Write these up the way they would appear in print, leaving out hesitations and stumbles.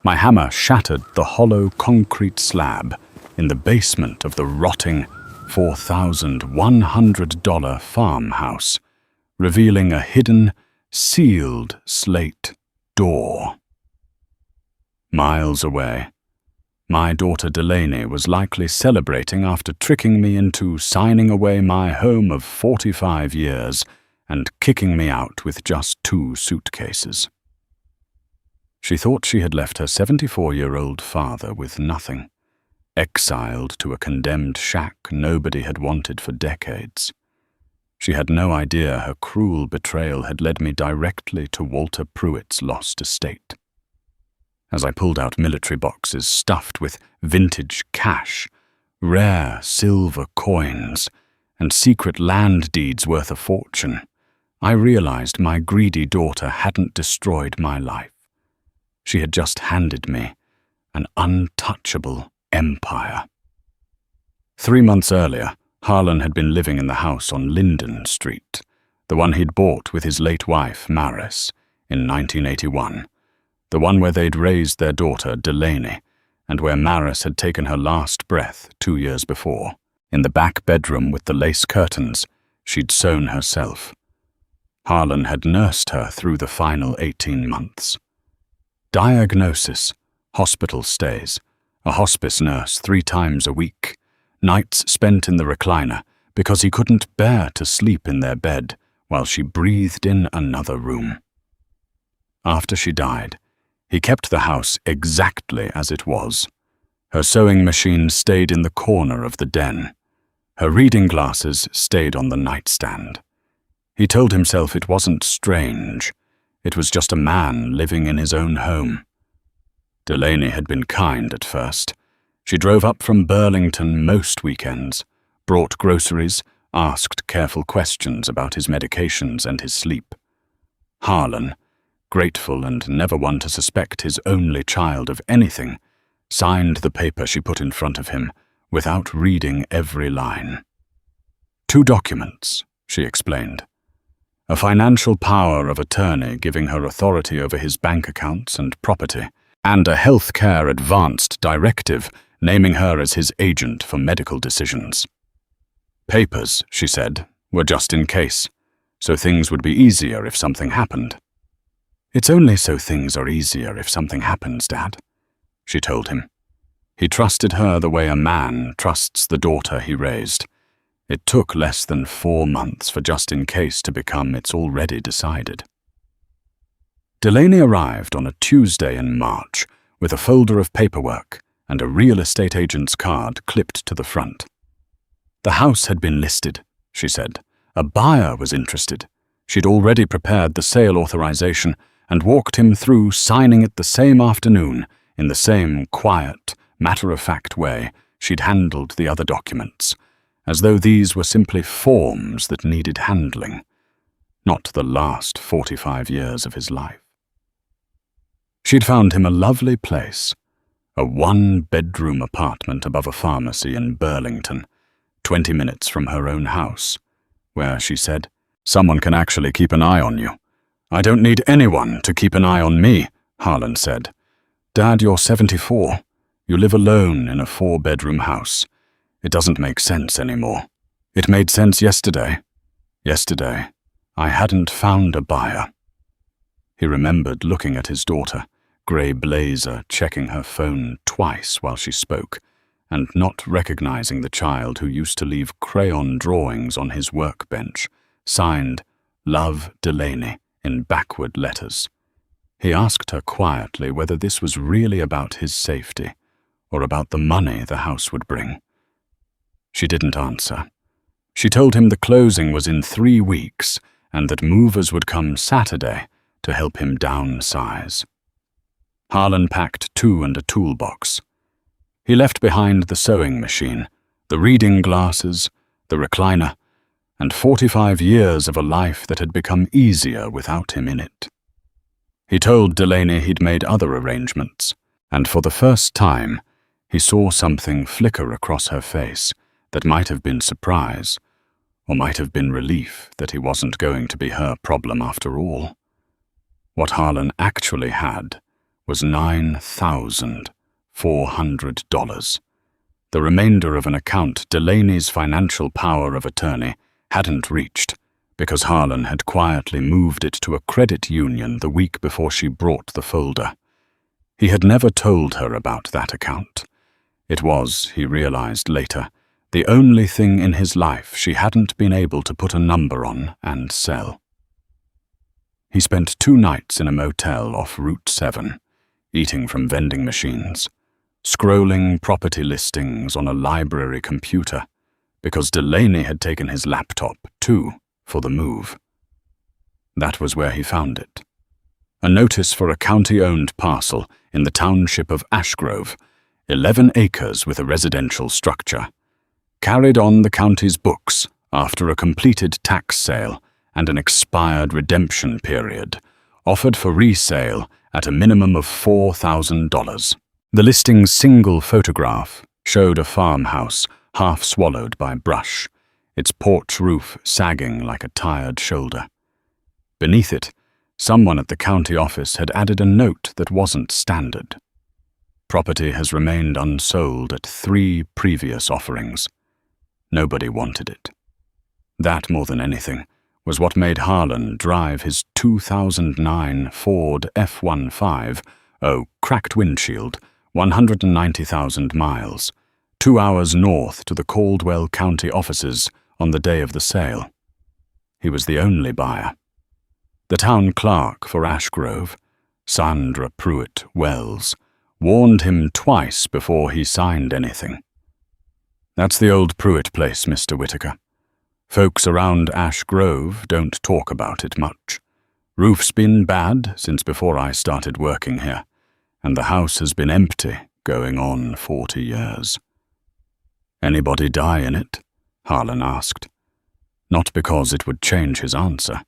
My hammer shattered the hollow concrete slab in the basement of the rotting $4,100 farmhouse, revealing a hidden, sealed slate door. Miles away, my daughter Delaney was likely celebrating after tricking me into signing away my home of 45 years and kicking me out with just 2 suitcases. She thought she had left her 74-year-old father with nothing, exiled to a condemned shack nobody had wanted for decades. She had no idea her cruel betrayal had led me directly to Walter Puit's lost estate. As I pulled out military boxes stuffed with vintage cash, rare silver coins, and secret land deeds worth a fortune, I realized my greedy daughter hadn't destroyed my life. She had just handed me an untouchable empire. 3 months earlier, Harlan had been living in the house on Linden Street, the one he'd bought with his late wife, Maris, in 1981, the one where they'd raised their daughter, Delaney, and where Maris had taken her last breath 2 years before. In the back bedroom with the lace curtains, she'd sewn herself. Harlan had nursed her through the final 18 months. Diagnosis, hospital stays, a hospice nurse 3 times a week, nights spent in the recliner because he couldn't bear to sleep in their bed while she breathed in another room. After she died, he kept the house exactly as it was. Her sewing machine stayed in the corner of the den. Her reading glasses stayed on the nightstand. He told himself it wasn't strange. It was just a man living in his own home. Delaney had been kind at first. She drove up from Burlington most weekends, brought groceries, asked careful questions about his medications and his sleep. Harlan, grateful and never one to suspect his only child of anything, signed the paper she put in front of him without reading every line. 2 documents, she explained. A financial power of attorney giving her authority over his bank accounts and property, and a healthcare advanced directive naming her as his agent for medical decisions. Papers, she said, were just in case, so things would be easier if something happened. It's only so things are easier if something happens, Dad, she told him. He trusted her the way a man trusts the daughter he raised. It took less than 4 months for just in case to become it's already decided. Delaney arrived on a Tuesday in March with a folder of paperwork and a real estate agent's card clipped to the front. The house had been listed, she said. A buyer was interested. She'd already prepared the sale authorization and walked him through signing it the same afternoon in the same quiet, matter-of-fact way she'd handled the other documents, as though these were simply forms that needed handling, not the last 45 years of his life. She'd found him a lovely place, a 1-bedroom apartment above a pharmacy in Burlington, 20 minutes from her own house, where, she said, someone can actually keep an eye on you. I don't need anyone to keep an eye on me, Harlan said. Dad, you're 74. You live alone in a 4-bedroom house. It doesn't make sense anymore. It made sense yesterday. Yesterday, I hadn't found a buyer. He remembered looking at his daughter, grey blazer, checking her phone twice while she spoke, and not recognizing the child who used to leave crayon drawings on his workbench, signed Love Delaney in backward letters. He asked her quietly whether this was really about his safety or about the money the house would bring. She didn't answer. She told him the closing was in 3 weeks and that movers would come Saturday to help him downsize. Harlan packed 2 and a toolbox. He left behind the sewing machine, the reading glasses, the recliner, and 45 years of a life that had become easier without him in it. He told Delaney he'd made other arrangements, and for the first time, he saw something flicker across her face that might have been surprise, or might have been relief that he wasn't going to be her problem after all. What Harlan actually had was $9,400. The remainder of an account Delaney's financial power of attorney hadn't reached, because Harlan had quietly moved it to a credit union the week before she brought the folder. He had never told her about that account. It was, he realized later, the only thing in his life she hadn't been able to put a number on and sell. He spent 2 nights in a motel off Route 7, eating from vending machines, scrolling property listings on a library computer, because Delaney had taken his laptop, too, for the move. That was where he found it. A notice for a county-owned parcel in the township of Ashgrove, 11 acres with a residential structure, carried on the county's books after a completed tax sale and an expired redemption period, offered for resale at a minimum of $4,000. The listing's single photograph showed a farmhouse half swallowed by brush, its porch roof sagging like a tired shoulder. Beneath it, someone at the county office had added a note that wasn't standard. Property has remained unsold at 3 previous offerings. Nobody wanted it. That, more than anything, was what made Harlan drive his 2009 Ford F-15, cracked windshield, 190,000 miles, 2 hours north to the Caldwell County offices on the day of the sale. He was the only buyer. The town clerk for Ashgrove, Sandra Pruitt Wells, warned him twice before he signed anything. "That's the old Pruitt place, Mr. Whitaker. Folks around Ash Grove don't talk about it much. Roof's been bad since before I started working here, and the house has been empty going on 40 years. "Anybody die in it?" Harlan asked. Not because it would change his answer,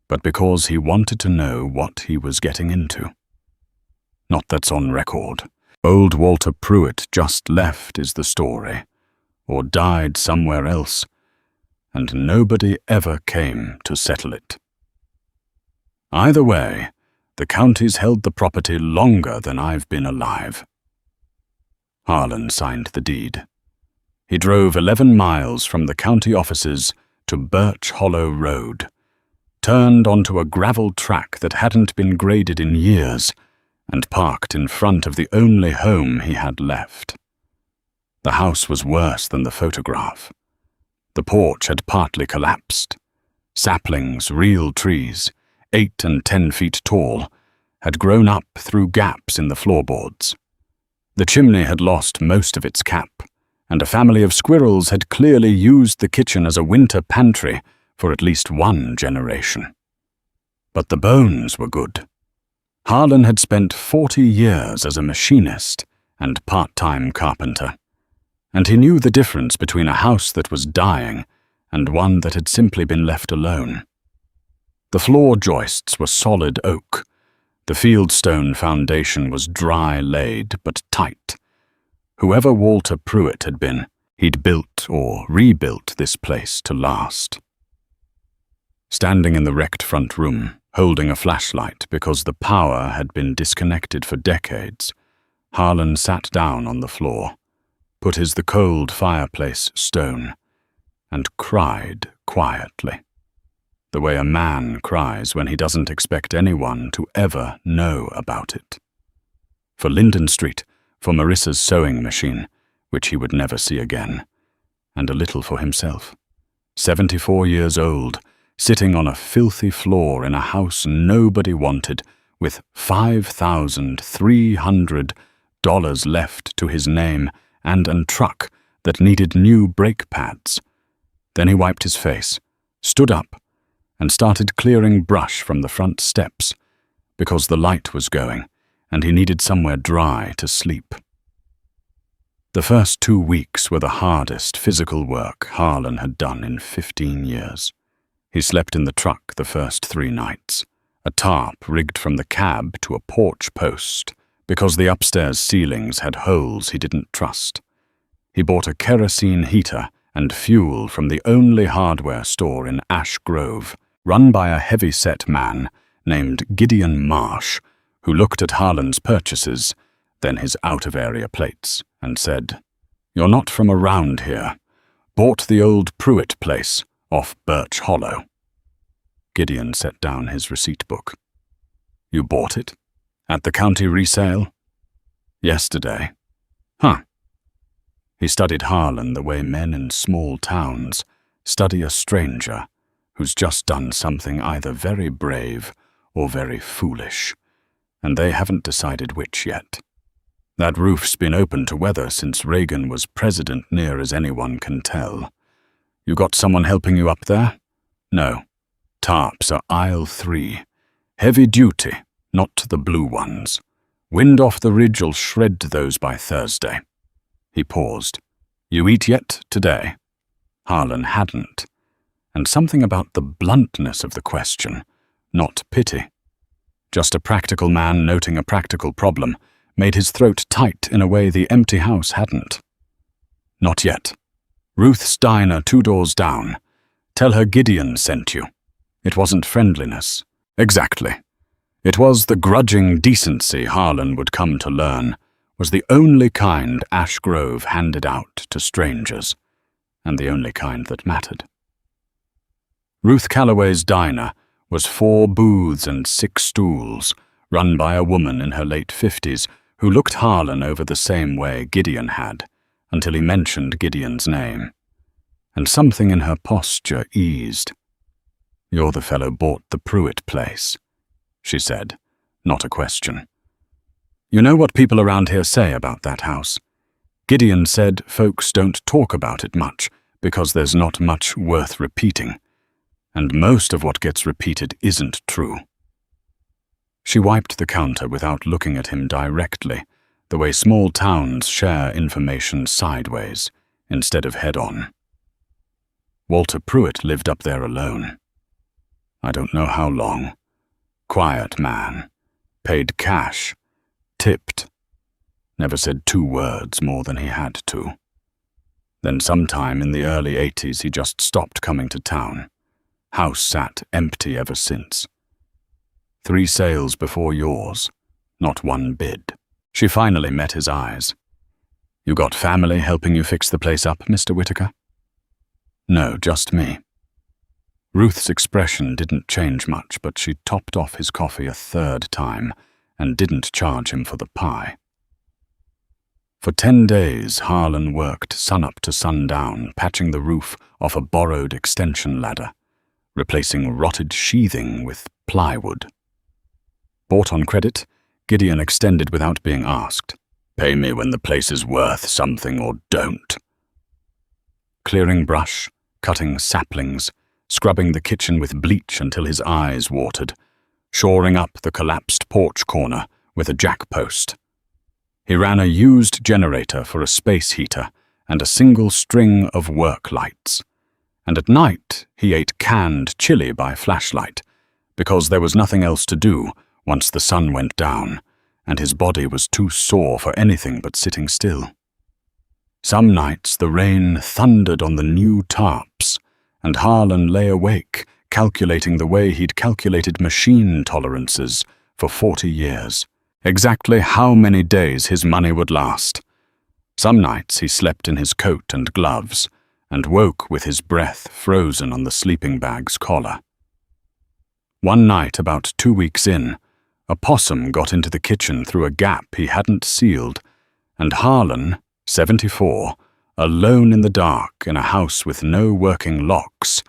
but because he wanted to know what he was getting into. "Not that's on record. Old Walter Puit just left is the story, or died somewhere else, and nobody ever came to settle it. Either way, the county's held the property longer than I've been alive." Harlan signed the deed. He drove 11 miles from the county offices to Birch Hollow Road, turned onto a gravel track that hadn't been graded in years, and parked in front of the only home he had left. The house was worse than the photograph. The porch had partly collapsed. Saplings, real trees, 8 and 10 feet tall, had grown up through gaps in the floorboards. The chimney had lost most of its cap, and a family of squirrels had clearly used the kitchen as a winter pantry for at least 1 generation. But the bones were good. Harlan had spent 40 years as a machinist and part-time carpenter, and he knew the difference between a house that was dying and one that had simply been left alone. The floor joists were solid oak. The fieldstone foundation was dry laid but tight. Whoever Walter Puit had been, he'd built or rebuilt this place to last. Standing in the wrecked front room, holding a flashlight because the power had been disconnected for decades, Harlan sat down on the floor, put the cold fireplace stone, and cried quietly, the way a man cries when he doesn't expect anyone to ever know about it. For Linden Street, for Marissa's sewing machine, which he would never see again, and a little for himself. 74 years old, sitting on a filthy floor in a house nobody wanted, with $5,300 left to his name and a truck that needed new brake pads. Then he wiped his face, stood up, and started clearing brush from the front steps, because the light was going, and he needed somewhere dry to sleep. The first 2 weeks were the hardest physical work Harlan had done in 15 years. He slept in the truck the first 3 nights, a tarp rigged from the cab to a porch post, because the upstairs ceilings had holes he didn't trust. He bought a kerosene heater and fuel from the only hardware store in Ash Grove, run by a heavy-set man named Gideon Marsh, who looked at Harlan's purchases, then his out-of-area plates, and said, "You're not from around here. Bought the old Puit place off Birch Hollow." Gideon set down his receipt book. "You bought it? At the county resale?" "Yesterday." "Huh." He studied Harlan the way men in small towns study a stranger who's just done something either very brave or very foolish, and they haven't decided which yet. "That roof's been open to weather since Reagan was president, near as anyone can tell. You got someone helping you up there?" "No. Tarps are aisle 3. Heavy duty, not the blue ones. Wind off the ridge'll shred those by Thursday." He paused. "You eat yet today?" Harlan hadn't, and something about the bluntness of the question, not pity. Just a practical man noting a practical problem, made his throat tight in a way the empty house hadn't. "Not yet. Ruth's diner 2 doors down. Tell her Gideon sent you." It wasn't friendliness. Exactly. It was the grudging decency Harlan would come to learn was the only kind Ash Grove handed out to strangers, and the only kind that mattered. Ruth Calloway's diner was 4 booths and 6 stools, run by a woman in her late 50s who looked Harlan over the same way Gideon had, until he mentioned Gideon's name. And something in her posture eased. "You're the fellow bought the Puit place," she said, not a question. "You know what people around here say about that house? Gideon said folks don't talk about it much because there's not much worth repeating, and most of what gets repeated isn't true." She wiped the counter without looking at him directly, the way small towns share information sideways instead of head-on. "Walter Puit lived up there alone. I don't know how long. Quiet man. Paid cash. Tipped. Never said 2 words more than he had to. Then sometime in the early 80s he just stopped coming to town. House sat empty ever since. 3 sales before yours. Not 1 bid." She finally met his eyes. "You got family helping you fix the place up, Mr. Whitaker?" "No, just me." Ruth's expression didn't change much, but she topped off his coffee a 3rd time and didn't charge him for the pie. For 10 days, Harlan worked sunup to sundown, patching the roof off a borrowed extension ladder, replacing rotted sheathing with plywood. Bought on credit, Gideon extended without being asked. "Pay me when the place is worth something or don't." Clearing brush, cutting saplings, scrubbing the kitchen with bleach until his eyes watered, shoring up the collapsed porch corner with a jack post. He ran a used generator for a space heater and a single string of work lights. And at night he ate canned chili by flashlight, because there was nothing else to do once the sun went down, and his body was too sore for anything but sitting still. Some nights the rain thundered on the new tarps, and Harlan lay awake, calculating the way he'd calculated machine tolerances for 40 years, exactly how many days his money would last. Some nights he slept in his coat and gloves, and woke with his breath frozen on the sleeping bag's collar. One night, about 2 weeks in, a possum got into the kitchen through a gap he hadn't sealed, and Harlan, 74, alone in the dark in a house with no working locks,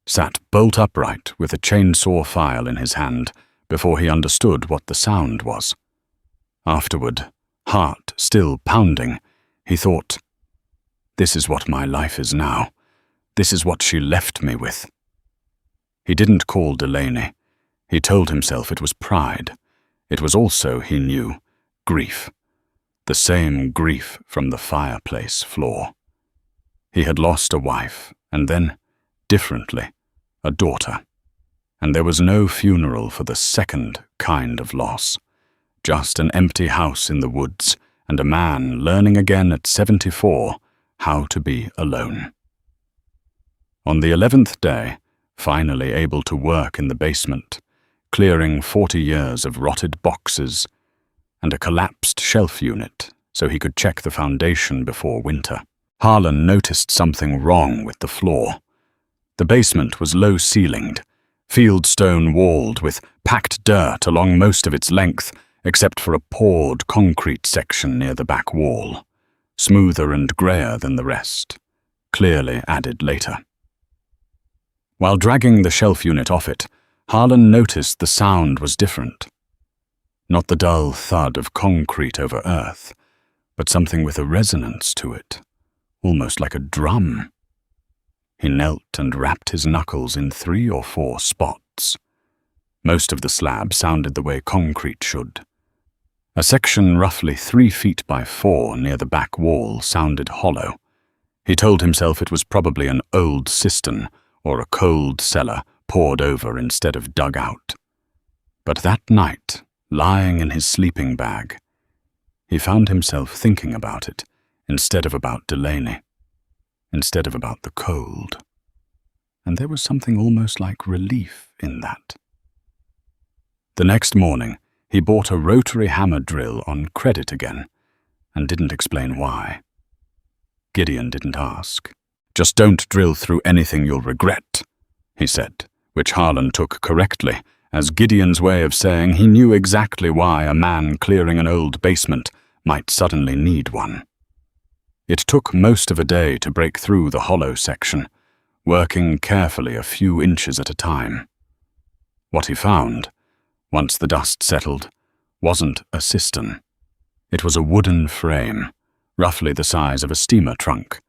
sat bolt upright with a chainsaw file in his hand before he understood what the sound was. Afterward, heart still pounding, he thought, "This is what my life is now. This is what she left me with." He didn't call Delaney. He told himself it was pride. It was also, he knew, grief. The same grief from the fireplace floor. He had lost a wife, and then, differently, a daughter. And there was no funeral for the second kind of loss. Just an empty house in the woods, and a man learning again at 74 how to be alone. On the 11th day, finally able to work in the basement, clearing 40 years of rotted boxes and a collapsed shelf unit so he could check the foundation before winter. Harlan noticed something wrong with the floor. The basement was low-ceilinged, fieldstone-walled with packed dirt along most of its length except for a poured concrete section near the back wall, smoother and greyer than the rest, clearly added later. While dragging the shelf unit off it, Harlan noticed the sound was different. Not the dull thud of concrete over earth, but something with a resonance to it, almost like a drum. He knelt and rapped his knuckles in 3 or 4 spots. Most of the slab sounded the way concrete should. A section roughly 3 feet by 4 near the back wall sounded hollow. He told himself it was probably an old cistern or a cold cellar poured over instead of dug out. But that night, lying in his sleeping bag, he found himself thinking about it instead of about Delaney, instead of about the cold. And there was something almost like relief in that. The next morning, he bought a rotary hammer drill on credit again, and didn't explain why. Gideon didn't ask. "Just don't drill through anything you'll regret," he said, which Harlan took correctly, as Gideon's way of saying he knew exactly why a man clearing an old basement might suddenly need one. It took most of a day to break through the hollow section, working carefully a few inches at a time. What he found, once the dust settled, wasn't a cistern. It was a wooden frame, roughly the size of a steamer trunk,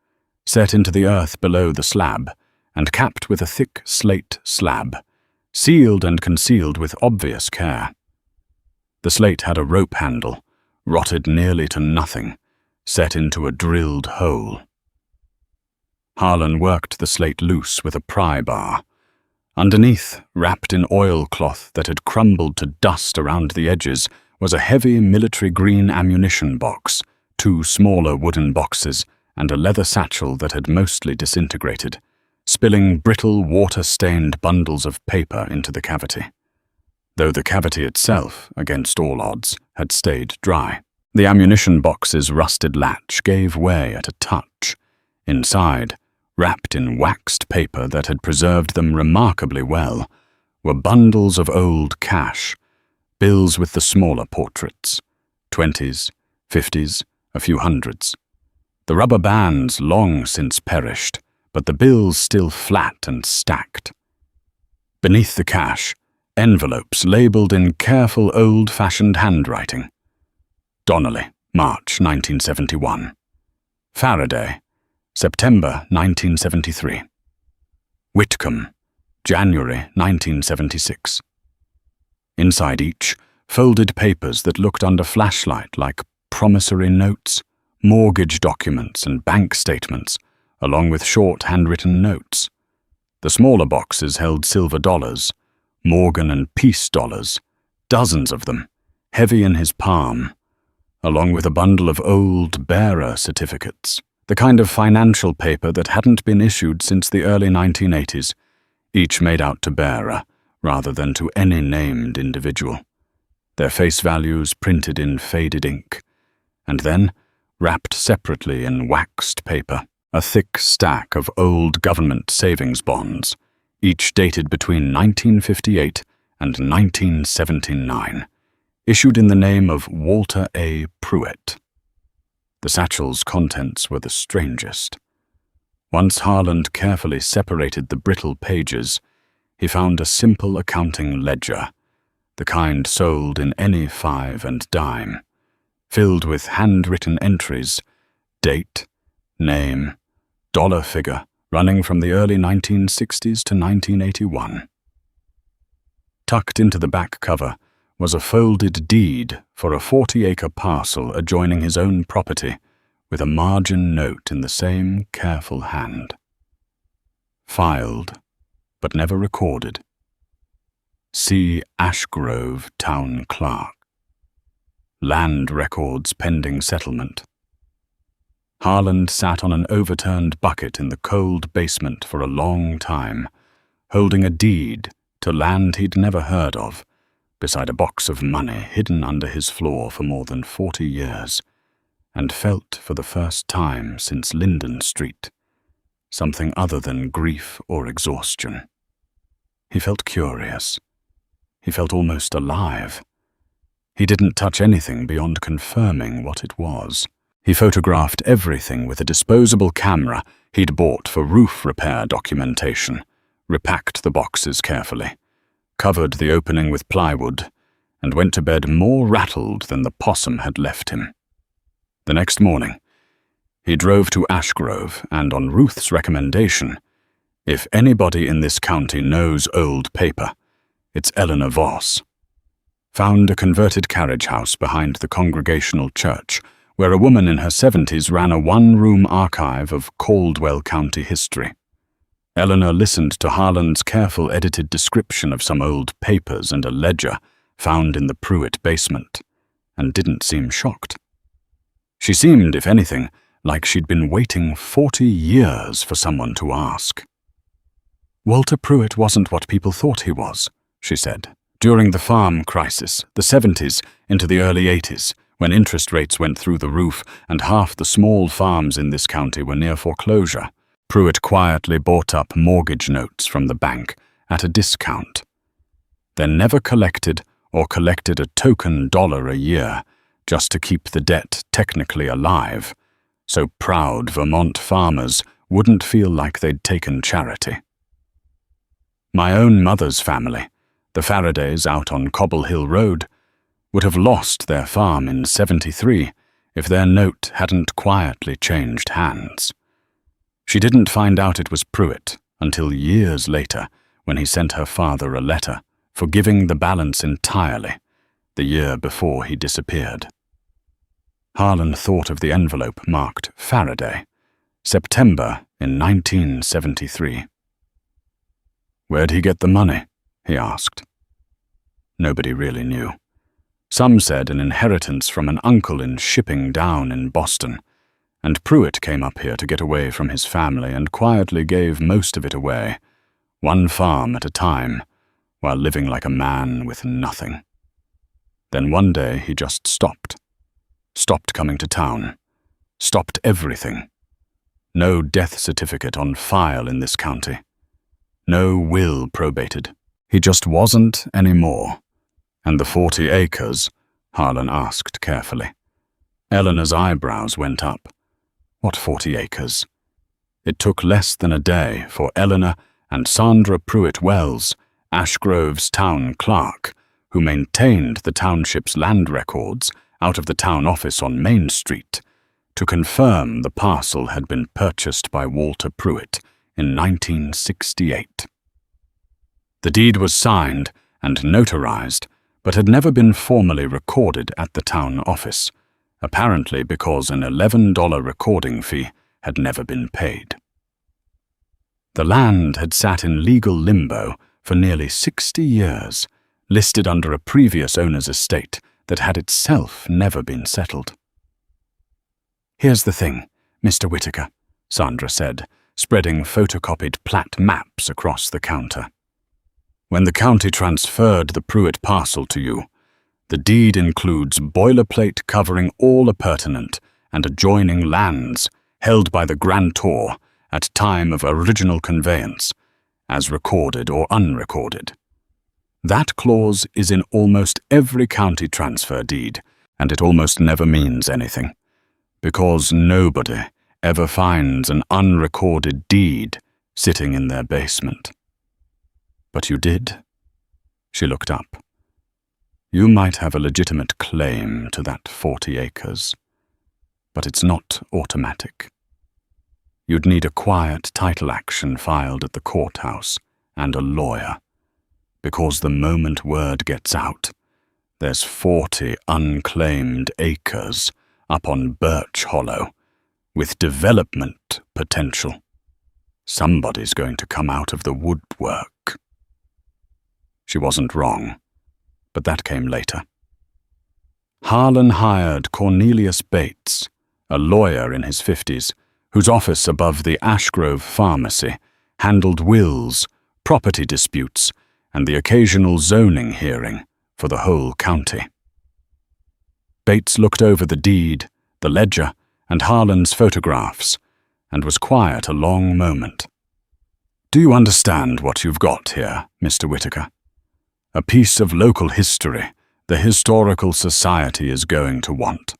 set into the earth below the slab and capped with a thick slate slab, sealed and concealed with obvious care. The slate had a rope handle, rotted nearly to nothing, set into a drilled hole. Harlan worked the slate loose with a pry bar. Underneath, wrapped in oilcloth that had crumbled to dust around the edges, was a heavy military green ammunition box, 2 smaller wooden boxes, and a leather satchel that had mostly disintegrated, spilling brittle, water-stained bundles of paper into the cavity. Though the cavity itself, against all odds, had stayed dry. The ammunition box's rusted latch gave way at a touch. Inside, wrapped in waxed paper that had preserved them remarkably well, were bundles of old cash, bills with the smaller portraits, 20s, 50s, a few hundreds. The rubber bands long since perished, but the bills still flat and stacked. Beneath the cash, envelopes labelled in careful old-fashioned handwriting. Donnelly, March 1971. Faraday, September 1973. Whitcomb, January 1976. Inside each, folded papers that looked under flashlight like promissory notes, mortgage documents and bank statements, along with short handwritten notes. The smaller boxes held silver dollars, Morgan and Peace dollars, dozens of them, heavy in his palm, along with a bundle of old bearer certificates, the kind of financial paper that hadn't been issued since the early 1980s, each made out to bearer rather than to any named individual, their face values printed in faded ink, and then wrapped separately in waxed paper, a thick stack of old government savings bonds, each dated between 1958 and 1979, issued in the name of Walter Puit. The satchel's contents were the strangest. Once Harlan carefully separated the brittle pages, he found a simple accounting ledger, the kind sold in any 5 and dime, filled with handwritten entries, date, name, dollar figure, running from the early 1960s to 1981. Tucked into the back cover was a folded deed for a 40-acre parcel adjoining his own property, with a margin note in the same careful hand. Filed, but never recorded. See Ashgrove Town Clerk. Land records pending settlement. Harlan sat on an overturned bucket in the cold basement for a long time, holding a deed to land he'd never heard of, beside a box of money hidden under his floor for more than 40 years, and felt for the first time since Linden Street something other than grief or exhaustion. He felt curious. He felt almost alive. He didn't touch anything beyond confirming what it was. He photographed everything with a disposable camera he'd bought for roof repair documentation, repacked the boxes carefully, covered the opening with plywood, and went to bed more rattled than the possum had left him. The next morning, he drove to Ashgrove, and on Ruth's recommendation, if anybody in this county knows old paper, it's Eleanor Voss, found a converted carriage house behind the Congregational Church, where a woman in her 70s ran a one-room archive of Caldwell County history. Eleanor listened to Harlan's careful edited description of some old papers and a ledger found in the Puit basement, and didn't seem shocked. She seemed, if anything, like she'd been waiting 40 years for someone to ask. Walter Puit wasn't what people thought he was, she said. During the farm crisis, the 70s into the early 80s, when interest rates went through the roof and half the small farms in this county were near foreclosure, Puit quietly bought up mortgage notes from the bank at a discount, then never collected or collected a token dollar a year just to keep the debt technically alive, so proud Vermont farmers wouldn't feel like they'd taken charity. My own mother's family, the Faradays out on Cobble Hill Road, would have lost their farm in '73 if their note hadn't quietly changed hands. She didn't find out it was Puit until years later when he sent her father a letter forgiving the balance entirely, the year before he disappeared. Harlan thought of the envelope marked Faraday, September in 1973. Where'd he get the money? He asked. Nobody really knew. Some said an inheritance from an uncle in Shipping Down in Boston, and Puit came up here to get away from his family and quietly gave most of it away, one farm at a time, while living like a man with nothing. Then one day he just stopped coming to town, stopped everything. No death certificate on file in this county. No will probated. He just wasn't anymore. And the 40 acres? Harlan asked carefully. Eleanor's eyebrows went up. What 40 acres? It took less than a day for Eleanor and Sandra Puit Wells, Ashgrove's town clerk, who maintained the township's land records out of the town office on Main Street, to confirm the parcel had been purchased by Walter Puit in 1968. The deed was signed and notarized, but had never been formally recorded at the town office, apparently because an $11 recording fee had never been paid. The land had sat in legal limbo for nearly 60 years, listed under a previous owner's estate that had itself never been settled. Here's the thing, Mr. Whitaker, Sandra said, spreading photocopied plat maps across the counter. When the county transferred the Puit parcel to you, the deed includes boilerplate covering all appurtenant and adjoining lands held by the grantor at time of original conveyance, as recorded or unrecorded. That clause is in almost every county transfer deed, and it almost never means anything, because nobody ever finds an unrecorded deed sitting in their basement. But you did? She looked up. You might have a legitimate claim to that 40 acres, but it's not automatic. You'd need a quiet title action filed at the courthouse and a lawyer, because the moment word gets out, there's 40 unclaimed acres up on Birch Hollow, with development potential. Somebody's going to come out of the woodwork. She wasn't wrong, but that came later. Harlan hired Cornelius Bates, a lawyer in his 50s, whose office above the Ashgrove Pharmacy handled wills, property disputes, and the occasional zoning hearing for the whole county. Bates looked over the deed, the ledger, and Harlan's photographs, and was quiet a long moment. "Do you understand what you've got here, Mr. Whitaker? A piece of local history the Historical Society is going to want.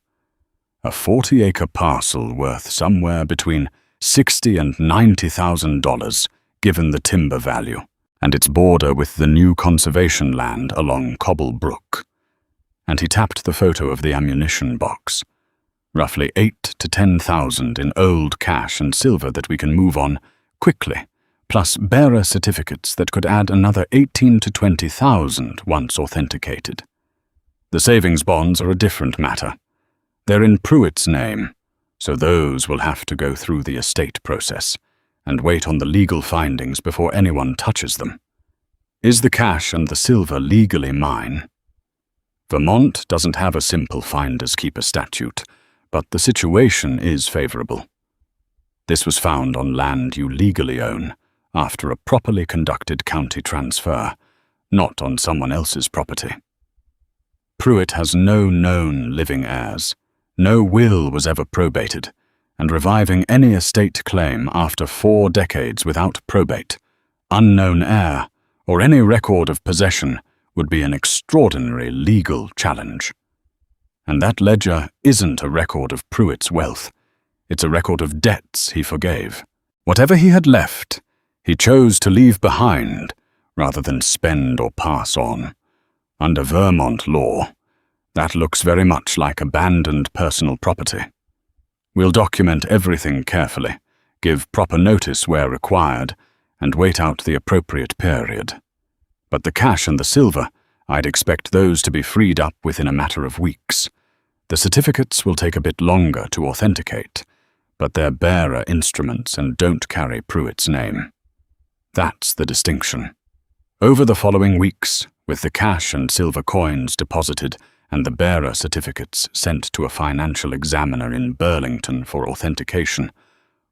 A 40-acre parcel worth somewhere between $60,000 and $90,000, given the timber value, and its border with the new conservation land along Cobble Brook." And he tapped the photo of the ammunition box. "Roughly 8,000 to 10,000 in old cash and silver that we can move on quickly, plus bearer certificates that could add another 18,000 to 20,000 once authenticated. The savings bonds are a different matter. They're in Pruitt's name, so those will have to go through the estate process and wait on the legal findings before anyone touches them. Is the cash and the silver legally mine? Vermont doesn't have a simple finders-keeper statute, but the situation is favorable. This was found on land you legally own after a properly conducted county transfer, not on someone else's property. Pruitt has no known living heirs. No will was ever probated, and reviving any estate claim after 4 decades without probate, unknown heir, or any record of possession would be an extraordinary legal challenge. And that ledger isn't a record of Pruitt's wealth. It's a record of debts he forgave. Whatever he had left, he chose to leave behind rather than spend or pass on. Under Vermont law, that looks very much like abandoned personal property. We'll document everything carefully, give proper notice where required, and wait out the appropriate period. But the cash and the silver, I'd expect those to be freed up within a matter of weeks. The certificates will take a bit longer to authenticate, but they're bearer instruments and don't carry Pruitt's name. That's the distinction. Over the following weeks, with the cash and silver coins deposited and the bearer certificates sent to a financial examiner in Burlington for authentication,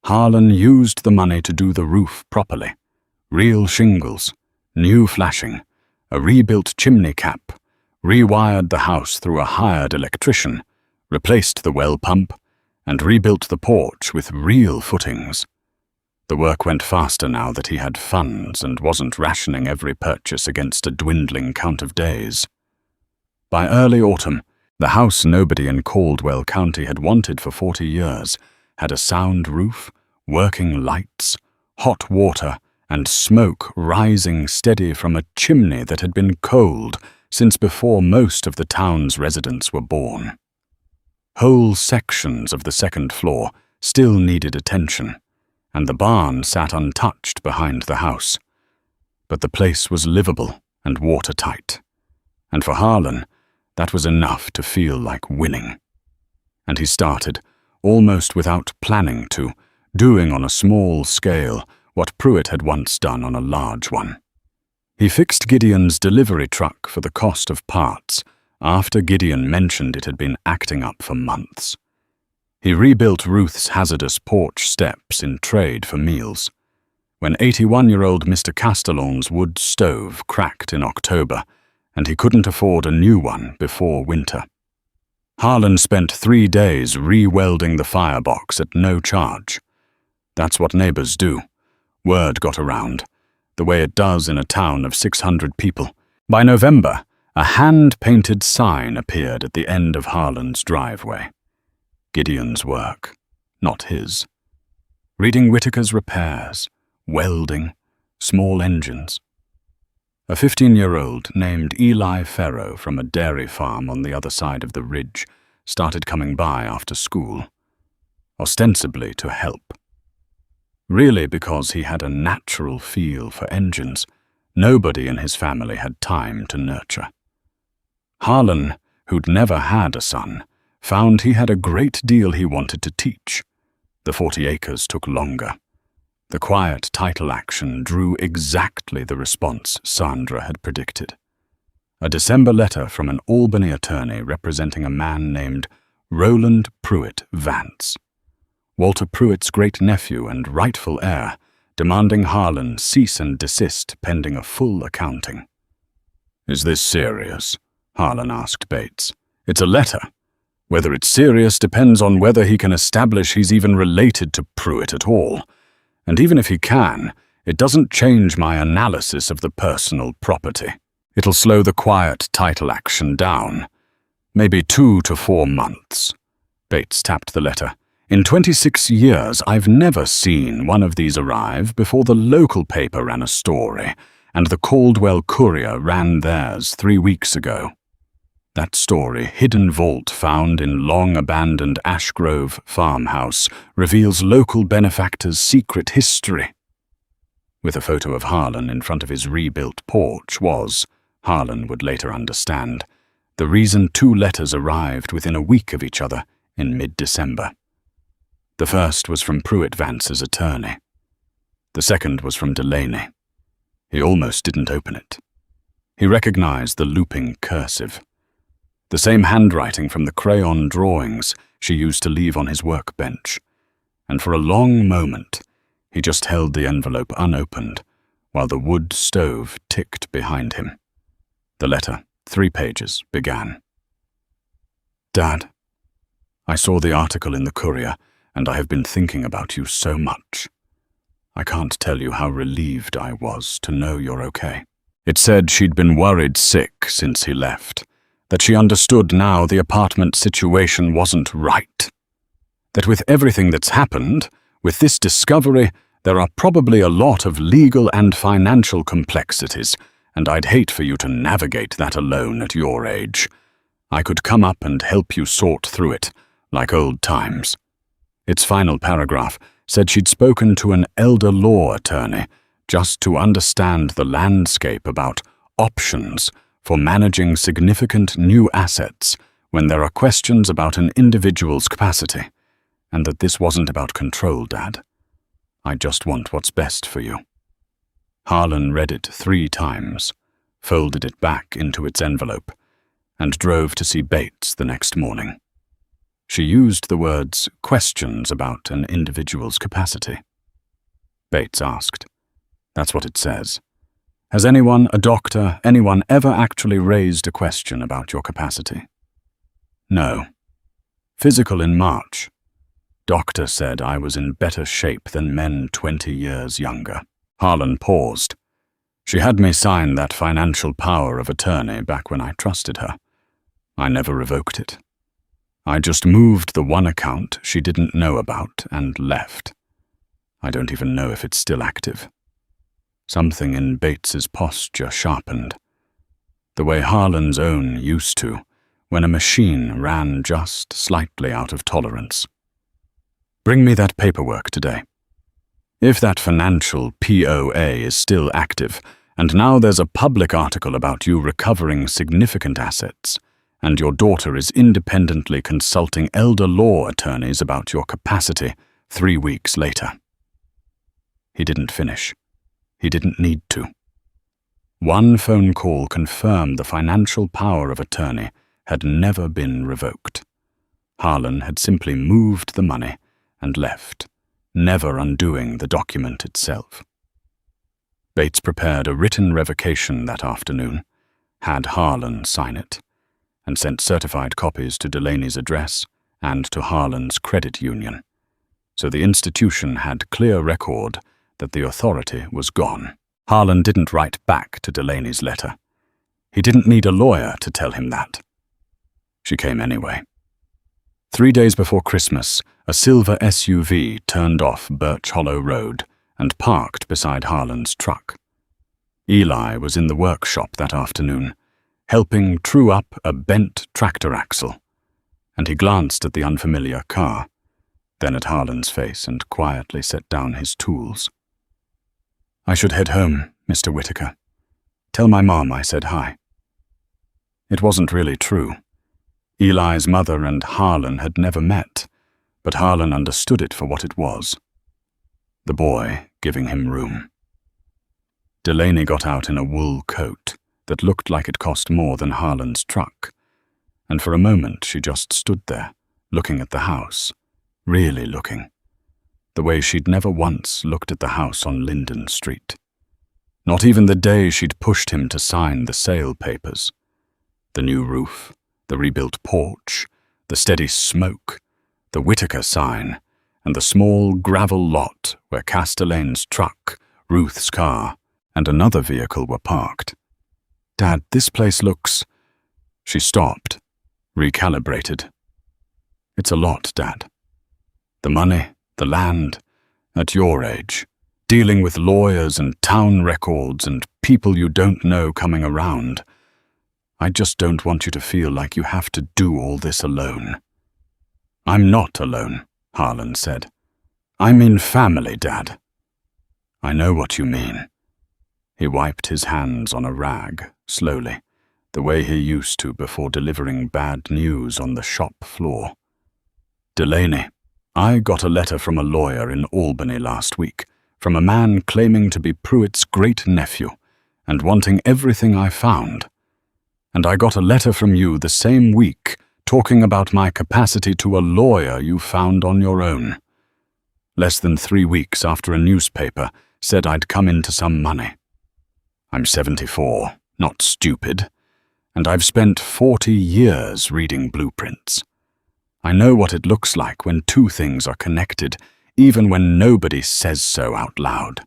Harlan used the money to do the roof properly. Real shingles, new flashing, a rebuilt chimney cap, rewired the house through a hired electrician, replaced the well pump, and rebuilt the porch with real footings. The work went faster now that he had funds and wasn't rationing every purchase against a dwindling count of days. By early autumn, the house nobody in Caldwell County had wanted for 40 years had a sound roof, working lights, hot water, and smoke rising steady from a chimney that had been cold since before most of the town's residents were born. Whole sections of the second floor still needed attention, and the barn sat untouched behind the house. But the place was livable and watertight, and for Harlan, that was enough to feel like winning. And he started, almost without planning to, doing on a small scale what Pruitt had once done on a large one. He fixed Gideon's delivery truck for the cost of parts after Gideon mentioned it had been acting up for months. He rebuilt Ruth's hazardous porch steps in trade for meals. When 81-year-old Mr. Castellon's wood stove cracked in October, and he couldn't afford a new one before winter, Harlan spent 3 days re-welding the firebox at no charge. That's what neighbors do. Word got around, the way it does in a town of 600 people. By November, a hand-painted sign appeared at the end of Harlan's driveway. Gideon's work, not his. Reading Whitaker's repairs, welding, small engines. A 15-year-old named Eli Farrow from a dairy farm on the other side of the ridge started coming by after school, ostensibly to help. Really because he had a natural feel for engines, nobody in his family had time to nurture. Harlan, who'd never had a son, found he had a great deal he wanted to teach. The 40 acres took longer. The quiet title action drew exactly the response Sandra had predicted. A December letter from an Albany attorney representing a man named Roland Pruitt Vance, Walter Pruitt's great-nephew and rightful heir, demanding Harlan cease and desist pending a full accounting. "Is this serious?" Harlan asked Bates. "It's a letter. Whether it's serious depends on whether he can establish he's even related to Pruitt at all. And even if he can, it doesn't change my analysis of the personal property. It'll slow the quiet title action down. Maybe 2 to 4 months." Bates tapped the letter. "In 26 years, I've never seen one of these arrive before the local paper ran a story, and the Caldwell Courier ran theirs 3 weeks ago. That story, Hidden Vault Found in Long-Abandoned Ashgrove Farmhouse, reveals local benefactor's secret history." With a photo of Harlan in front of his rebuilt porch was, Harlan would later understand, the reason 2 letters arrived within a week of each other in mid-December. The first was from Pruitt Vance's attorney. The second was from Delaney. He almost didn't open it. He recognized the looping cursive. The same handwriting from the crayon drawings she used to leave on his workbench. And for a long moment, he just held the envelope unopened while the wood stove ticked behind him. The letter, 3 pages, began. "Dad, I saw the article in the Courier, and I have been thinking about you so much. I can't tell you how relieved I was to know you're okay." It said she'd been worried sick since he left, that she understood now the apartment situation wasn't right, that with everything that's happened, with this discovery, there are probably a lot of legal and financial complexities, and I'd hate for you to navigate that alone at your age. I could come up and help you sort through it, like old times. Its final paragraph said she'd spoken to an elder law attorney just to understand the landscape about options for managing significant new assets when there are questions about an individual's capacity, and that this wasn't about control, Dad. I just want what's best for you. Harlan read it 3 times, folded it back into its envelope, and drove to see Bates the next morning. She used the words questions about an individual's capacity. Bates asked. "That's what it says. Has anyone, a doctor, anyone ever actually raised a question about your capacity?" "No. Physical in March. Doctor said I was in better shape than men 20 years younger." Harlan paused. "She had me sign that financial power of attorney back when I trusted her. I never revoked it. I just moved the one account she didn't know about and left. I don't even know if it's still active." Something in Bates's posture sharpened, the way Harlan's own used to, when a machine ran just slightly out of tolerance. "Bring me that paperwork today. If that financial POA is still active, and now there's a public article about you recovering significant assets, and your daughter is independently consulting elder law attorneys about your capacity 3 weeks later." He didn't finish. He didn't need to. One phone call confirmed the financial power of attorney had never been revoked. Harlan had simply moved the money and left, never undoing the document itself. Bates prepared a written revocation that afternoon, had Harlan sign it, and sent certified copies to Delaney's address and to Harlan's credit union, so the institution had clear record that the authority was gone. Harlan didn't write back to Delaney's letter. He didn't need a lawyer to tell him that. She came anyway. 3 days before Christmas, a silver SUV turned off Birch Hollow Road and parked beside Harlan's truck. Eli was in the workshop that afternoon, helping true up a bent tractor axle, and he glanced at the unfamiliar car, then at Harlan's face and quietly set down his tools. "I should head home, Mr. Whitaker. Tell my mom I said hi." It wasn't really true. Eli's mother and Harlan had never met, but Harlan understood it for what it was. The boy giving him room. Delaney got out in a wool coat that looked like it cost more than Harlan's truck, and for a moment she just stood there, looking at the house, really looking, the way she'd never once looked at the house on Linden Street. Not even the day she'd pushed him to sign the sale papers. The new roof, the rebuilt porch, the steady smoke, the Whitaker sign, and the small gravel lot where Castellane's truck, Ruth's car, and another vehicle were parked. "Dad, this place looks—" She stopped, recalibrated. "It's a lot, Dad. The money, the land, at your age, dealing with lawyers and town records and people you don't know coming around. I just don't want you to feel like you have to do all this alone." "I'm not alone," Harlan said. "I mean family, Dad." "I know what you mean." He wiped his hands on a rag, slowly, the way he used to before delivering bad news on the shop floor. "Delaney, I got a letter from a lawyer in Albany last week, from a man claiming to be Pruitt's great-nephew and wanting everything I found. And I got a letter from you the same week talking about my capacity to a lawyer you found on your own. Less than 3 weeks after a newspaper said I'd come into some money. I'm 74, not stupid, and I've spent 40 years reading blueprints. I know what it looks like when two things are connected, even when nobody says so out loud."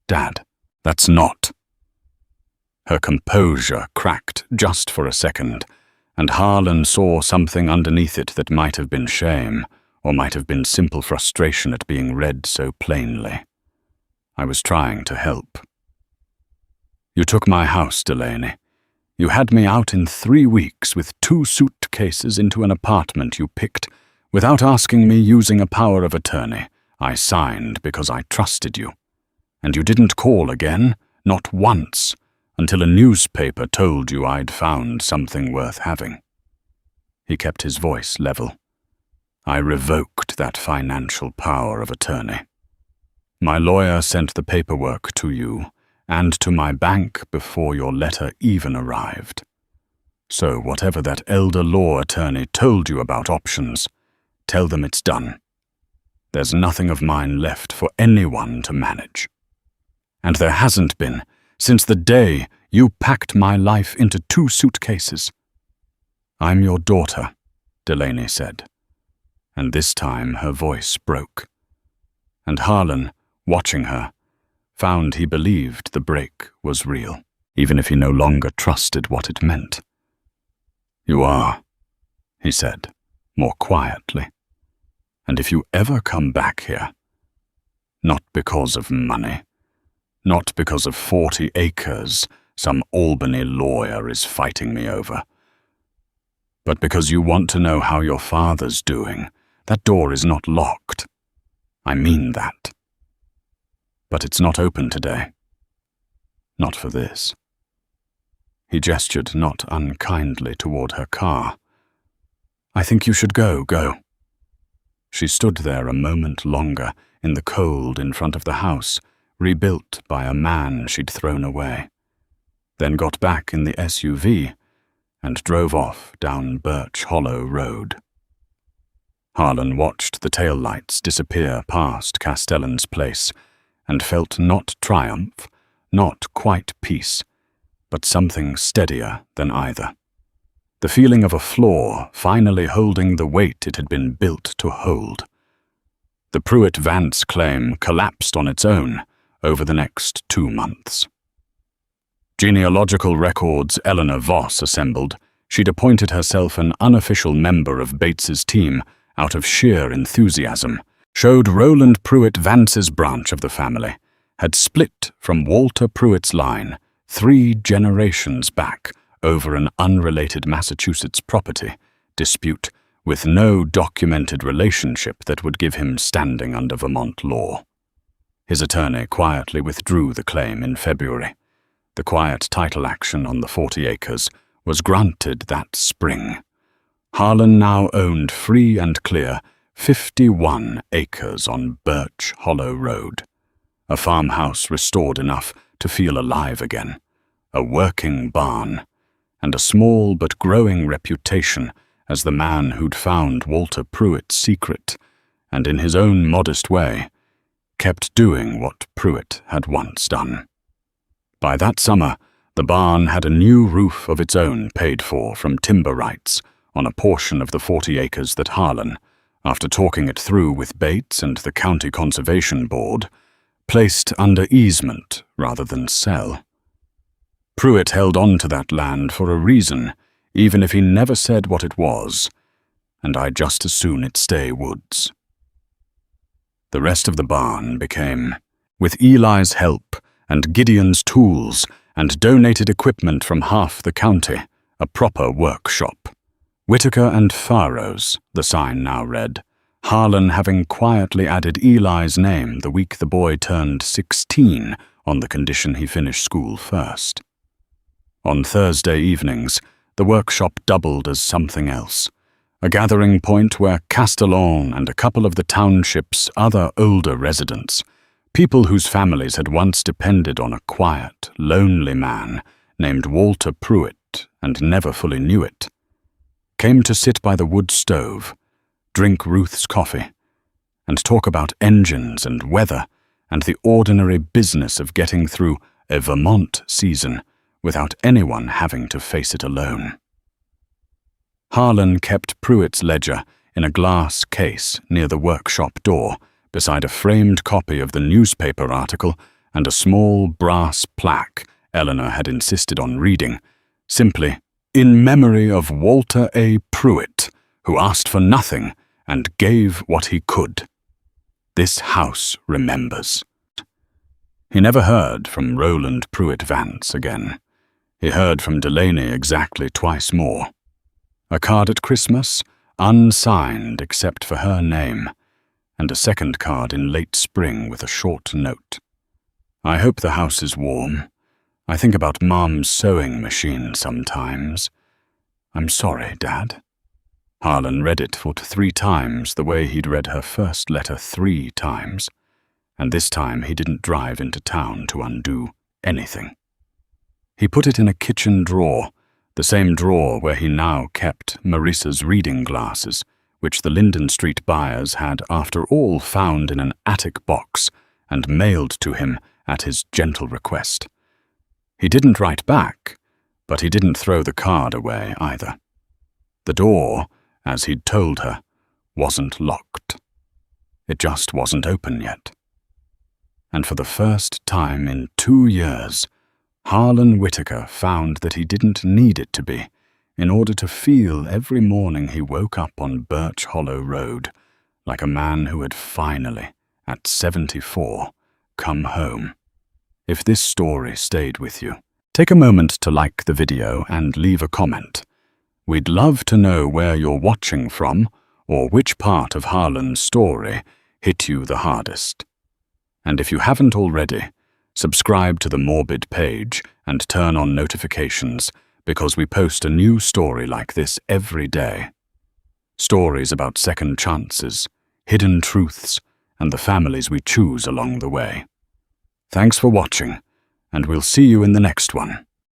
"Dad, that's not." Her composure cracked just for a second, and Harlan saw something underneath it that might have been shame, or might have been simple frustration at being read so plainly. "I was trying to help. You took my house, Delaney. You had me out in 3 weeks with 2 suitcases into an apartment you picked without asking me, using a power of attorney I signed because I trusted you. And you didn't call again, not once, until a newspaper told you I'd found something worth having." He kept his voice level. "I revoked that financial power of attorney. My lawyer sent the paperwork to you and to my bank before your letter even arrived. So whatever that elder law attorney told you about options, tell them it's done. There's nothing of mine left for anyone to manage. And there hasn't been since the day you packed my life into 2 suitcases. I'm your daughter," Delaney said. And this time her voice broke. And Harlan, watching her, found he believed the break was real, even if he no longer trusted what it meant. "You are," he said, more quietly. "And if you ever come back here, not because of money, not because of 40 acres some Albany lawyer is fighting me over, but because you want to know how your father's doing, that door is not locked. I mean that. But it's not open today. Not for this." He gestured not unkindly toward her car. "I think you should go. She stood there a moment longer in the cold in front of the house, rebuilt by a man she'd thrown away, then got back in the SUV and drove off down Birch Hollow Road. Harlan watched the taillights disappear past Castellan's place and felt not triumph, not quite peace, but something steadier than either. The feeling of a floor finally holding the weight it had been built to hold. The Pruitt-Vance claim collapsed on its own over the next 2 months. Genealogical records Eleanor Voss assembled, she'd appointed herself an unofficial member of Bates's team out of sheer enthusiasm, showed Roland Pruitt-Vance's branch of the family had split from Walter Puit's line 3 generations back over an unrelated Massachusetts property dispute with no documented relationship that would give him standing under Vermont law. His attorney quietly withdrew the claim in February. The quiet title action on the 40 acres was granted that spring. Harlan now owned free and clear 51 acres on Birch Hollow Road, a farmhouse restored enough to feel alive again, a working barn, and a small but growing reputation as the man who'd found Walter Pruitt's secret and, in his own modest way, kept doing what Pruitt had once done. By that summer, The barn had a new roof of its own paid for from timber rights on a portion of the 40 acres that Harlan, after talking it through with Bates and the County Conservation Board, placed under easement rather than sell. Pruitt held on to that land for a reason, even if he never said what it was, and I'd just as soon it stay woods. The rest of the barn became, with Eli's help and Gideon's tools and donated equipment from half the county, a proper workshop. Whitaker and Faro's, the sign now read, Harlan having quietly added Eli's name the week the boy turned 16 on the condition he finish school first. On Thursday evenings, the workshop doubled as something else, a gathering point where Castellon and a couple of the township's other older residents, people whose families had once depended on a quiet, lonely man named Walter Puit and never fully knew it, came to sit by the wood stove, drink Ruth's coffee, and talk about engines and weather and the ordinary business of getting through a Vermont season without anyone having to face it alone. Harlan kept Pruitt's ledger in a glass case near the workshop door, beside a framed copy of the newspaper article and a small brass plaque Eleanor had insisted on reading, simply, "In memory of Walter A. Puit, who asked for nothing and gave what he could. This house remembers." He never heard from Roland Pruitt Vance again. He heard from Delaney exactly twice more. A card at Christmas, unsigned except for her name, and a second card in late spring with a short note. "I hope the house is warm. I think about Mom's sewing machine sometimes. I'm sorry, Dad." Harlan read it for 3 times the way he'd read her first letter 3 times, and this time he didn't drive into town to undo anything. He put it in a kitchen drawer, the same drawer where he now kept Marissa's reading glasses, which the Linden Street buyers had after all found in an attic box and mailed to him at his gentle request. He didn't write back, but he didn't throw the card away either. The door, as he'd told her, wasn't locked. It just wasn't open yet. And for the first time in 2 years, Harlan Whitaker found that he didn't need it to be in order to feel every morning he woke up on Birch Hollow Road like a man who had finally, at 74, come home. If this story stayed with you, take a moment to like the video and leave a comment. We'd love to know where you're watching from or which part of Harlan's story hit you the hardest. And if you haven't already, subscribe to the Morbid page and turn on notifications because we post a new story like this every day. Stories about second chances, hidden truths, and the families we choose along the way. Thanks for watching, and we'll see you in the next one.